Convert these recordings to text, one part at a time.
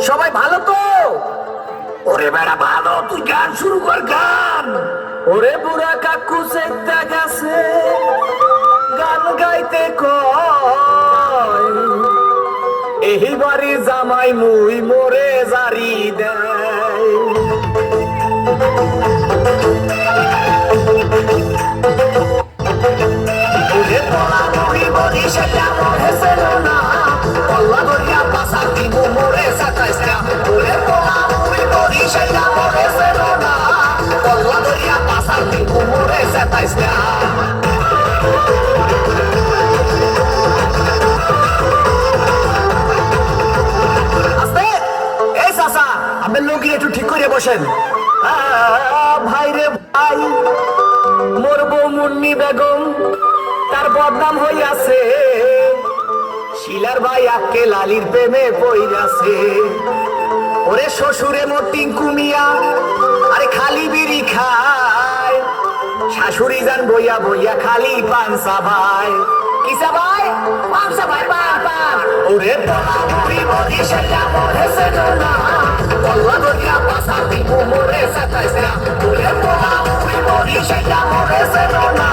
সবাই ভালো তো? ওরে বেড়া ভালো, তুই গান শুরু কর গান। ওরে বুড়া কাকু চেকটা গেছে গান গাইতে কয়, এই বাড়ি জামাই মুই মোরে জারি দেয়। ওরে পড়া মুড়ি বড়ি সেটা মনে ছিল না, কল্লা ধরিয়া পাশা দিব মোরে সাতাইশ না। ওরে পড়া মুড়ি বড়ি সেটা মনে ছিল না, কল্লা ধরিয়া পাশা দিব মোরে সাতাইশ না। আস্তে এই চাচা, আপনার লোক একটু ঠিক করে বসেন। ভাই রে ভাই, মোর বউ মুন্নি বেগম তার বদনাম হইয়াছে, শিলার ভাই আকে লালির প্রেমে পইরাছে। ওরে শ্বশুরে মোর টিঙ্কু মিয়া আরে খালি বিড়ি খায়, শাশুড়ি যান বইয়া বইয়া খালি পানসা ভাই। কিসা ভাই? পানসা ভাই, পান পান। ওরে বলা মুড়ি বড়ি সেটা মরে ছিল না, কল্লা ধরিয়া পাশা দিব মোরে সাতাইশ না। ওরে বলা মুড়ি বড়ি সেটা মরে ছিল না,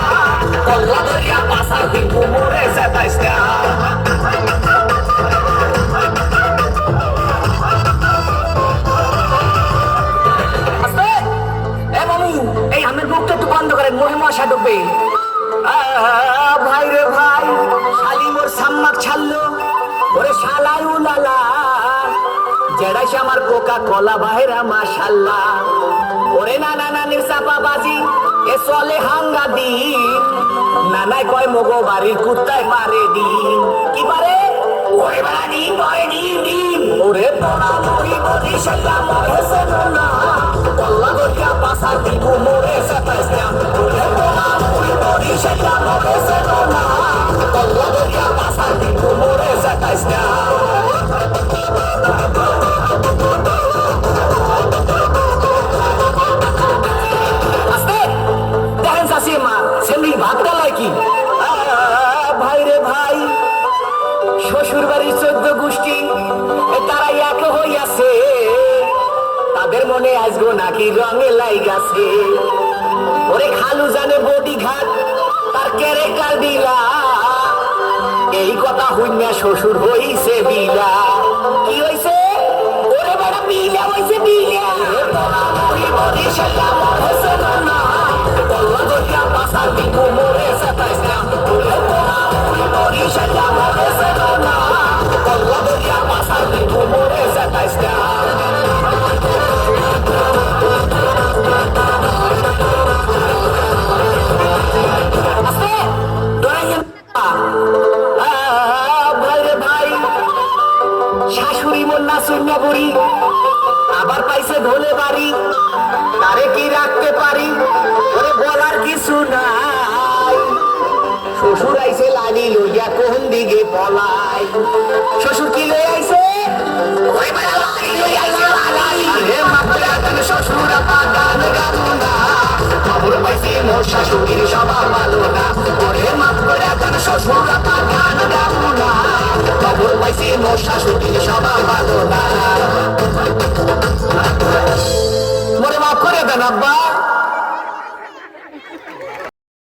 কল্লা ধরিয়া পাশা দিব মোরে সাতাইশ না। এই আমের মুখটা একটু বন্ধ করেন, মহে মশা ঢুকবে। ভাই রে ভাই, শালি মোর সাম্মাক ছাড়লো, ওরে শালাই উলালা জেডাইছে আমার কোকা কলা বাহেরা মাশাল্লাহ। ওরে নানা নানির চাপা বাজি এ চলে হাঙ্গা দিন, নানাই কয় মগো বাড়ির কুত্তায় পারে দিন। কি পারে? ওরে বাড়া দিন কয় দিন দিন। ওরে পড়া মরি বলি সেটা মরে ছিল না, কল্লা গড়িয়া পাশা দিব মোরে সাতাইশ না। ওরে পড়া মরি বলি সেটা মরে ছিল না, কল্লা গড়িয়া পাশা দিব মোরে সাতাইশ না। ভাই রে ভাই, শ্বশুর বাড়ির 14 গোষ্ঠী তারা এক হইয়াছে, তাদের মনে আসবো নাকি রঙে লাইগাছে। ওরে খালু জানে বডি ঘাট তার ক্যারেক্টার দিলা, এই কথা হইনা শ্বশুর হইছে বিলা। কি হইছে? ওরে বড় বিলা হইছে বিলা। তোরা মরি মরি সেটা মরে ছিল না, কল্লা ধরিয়া পাশা দিব মোরে সাতাইশ না। ওরে তোরা মরি মরি সেটা মরে ছিল না, কল্লা ধরিয়া পাশা দিব মোরে সাতাইশ না। ভাই রে ভাই, শাশুড়ি মন্না শূন্য বুড়ি আবার পাইছে ধনে বাড়ি, তারে কি রাখতে পারি? ওরে বলার কিছু নাই। শ্বশুর আইছে লাড়ি লইয়া কোন দিকে পলাই। শ্বশুর কি লই আইছে? শ্বশুর গান গাবো না, খবর পাইছি মোর শাশুড়ির স্বভাব ভালো না। ওরে মাপ করে এখন শ্বশুর গান গাবো না, খবর পাইছি মোর শাশুড়ির স্বভাব ভালো না। মোরে মাফ করে দেন আব্বা।